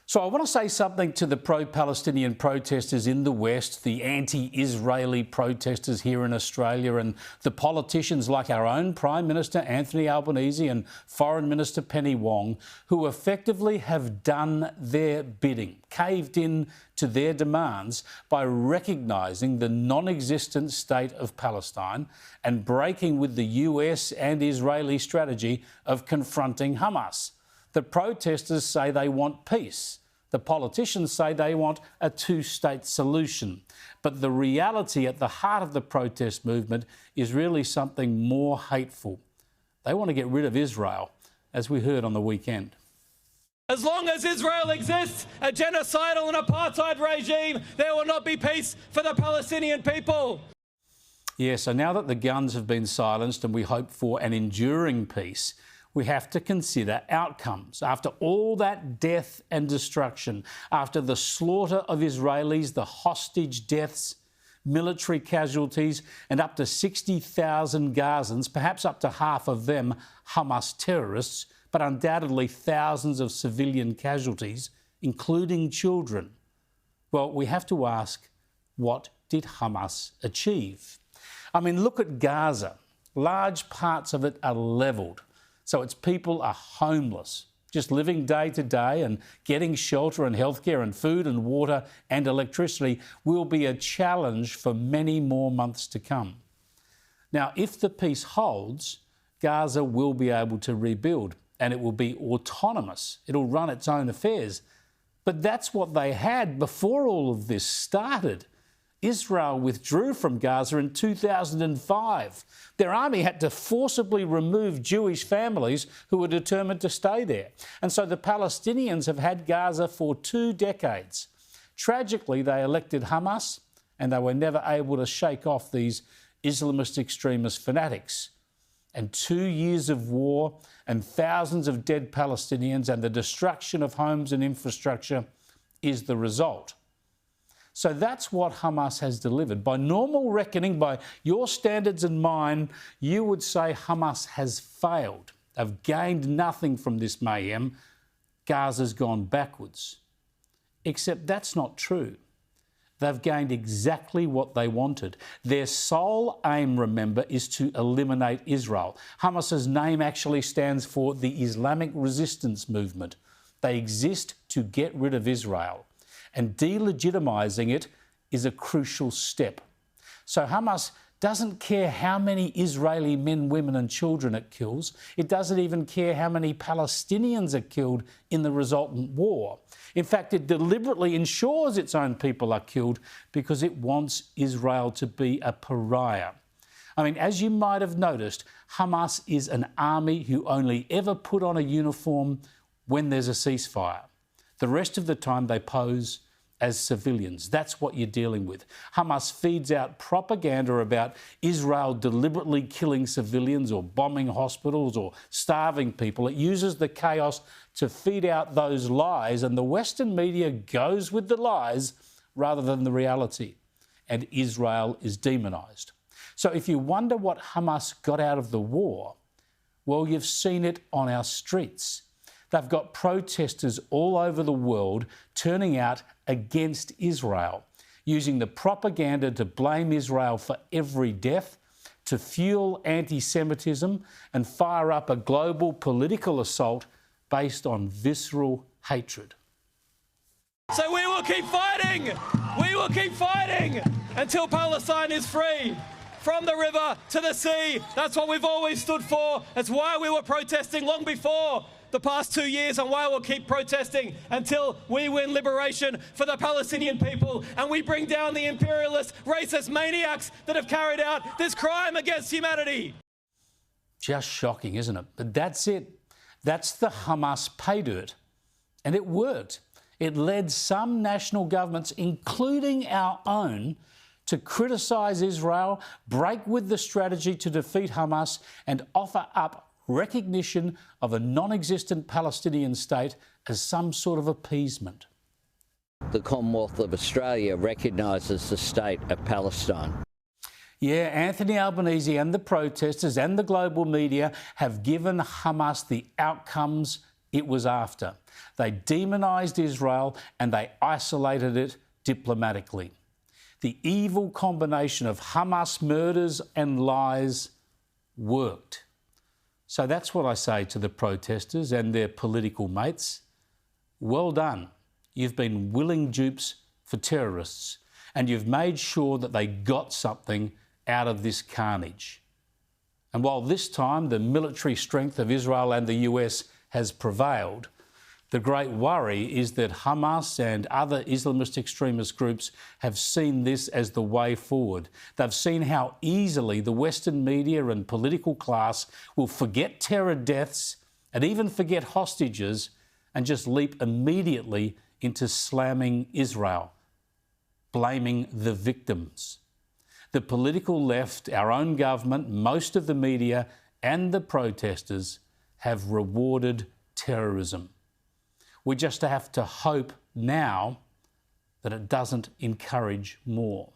So I want to say something to the pro-Palestinian protesters in the West, the anti-Israeli protesters here in Australia, and the politicians like our own Prime Minister Anthony Albanese and Foreign Minister Penny Wong, who effectively have done their bidding, caved in to their demands by recognising the non-existent state of Palestine and breaking with the US and Israeli strategy of confronting Hamas. The protesters say they want peace. The politicians say they want a two-state solution. But the reality at the heart of the protest movement is really something more hateful. They want to get rid of Israel, as we heard on the weekend. As long as Israel exists, a genocidal and apartheid regime, there will not be peace for the Palestinian people. Yeah, so now that the guns have been silenced and we hope for an enduring peace, we have to consider outcomes. After all that death and destruction, after the slaughter of Israelis, the hostage deaths, military casualties, and up to 60,000 Gazans, perhaps up to half of them Hamas terrorists, but undoubtedly thousands of civilian casualties, including children. Well, we have to ask, what did Hamas achieve? I mean, look at Gaza. Large parts of it are levelled. So its people are homeless, just living day to day, and getting shelter and healthcare and food and water and electricity will be a challenge for many more months to come. Now, if the peace holds, Gaza will be able to rebuild and it will be autonomous. It'll run its own affairs. But that's what they had before all of this started. Israel withdrew from Gaza in 2005. Their army had to forcibly remove Jewish families who were determined to stay there. And so the Palestinians have had Gaza for 2 decades. Tragically, they elected Hamas and they were never able to shake off these Islamist extremist fanatics. And 2 years of war and thousands of dead Palestinians and the destruction of homes and infrastructure is the result. So that's what Hamas has delivered. By normal reckoning, by your standards and mine, you would say Hamas has failed. They've gained nothing from this mayhem. Gaza's gone backwards. Except that's not true. They've gained exactly what they wanted. Their sole aim, remember, is to eliminate Israel. Hamas's name actually stands for the Islamic Resistance Movement. They exist to get rid of Israel. And delegitimising it is a crucial step. So Hamas doesn't care how many Israeli men, women and children it kills. It doesn't even care how many Palestinians are killed in the resultant war. In fact, it deliberately ensures its own people are killed because it wants Israel to be a pariah. I mean, as you might have noticed, Hamas is an army who only ever put on a uniform when there's a ceasefire. The rest of the time they pose as civilians. That's what you're dealing with. Hamas feeds out propaganda about Israel deliberately killing civilians or bombing hospitals or starving people. It uses the chaos to feed out those lies, and the Western media goes with the lies rather than the reality. And Israel is demonised. So if you wonder what Hamas got out of the war, well, you've seen it on our streets. They've got protesters all over the world turning out against Israel, using the propaganda to blame Israel for every death, to fuel anti-Semitism and fire up a global political assault based on visceral hatred. So we will keep fighting! We will keep fighting until Palestine is free. From the river to the sea, that's what we've always stood for. That's why we were protesting long before the past 2 years, and why we'll keep protesting until we win liberation for the Palestinian people and we bring down the imperialist, racist maniacs that have carried out this crime against humanity. Just shocking, isn't it? But that's it. That's the Hamas pay dirt. And it worked. It led some national governments, including our own, to criticise Israel, break with the strategy to defeat Hamas and offer up recognition of a non-existent Palestinian state as some sort of appeasement. The Commonwealth of Australia recognises the state of Palestine. Yeah, Anthony Albanese and the protesters and the global media have given Hamas the outcomes it was after. They demonised Israel and they isolated it diplomatically. The evil combination of Hamas murders and lies worked. So that's what I say to the protesters and their political mates. Well done. You've been willing dupes for terrorists, and you've made sure that they got something out of this carnage. And while this time the military strength of Israel and the US has prevailed, the great worry is that Hamas and other Islamist extremist groups have seen this as the way forward. They've seen how easily the Western media and political class will forget terror deaths and even forget hostages and just leap immediately into slamming Israel, blaming the victims. The political left, our own government, most of the media and the protesters have rewarded terrorism. We just have to hope now that it doesn't encourage more.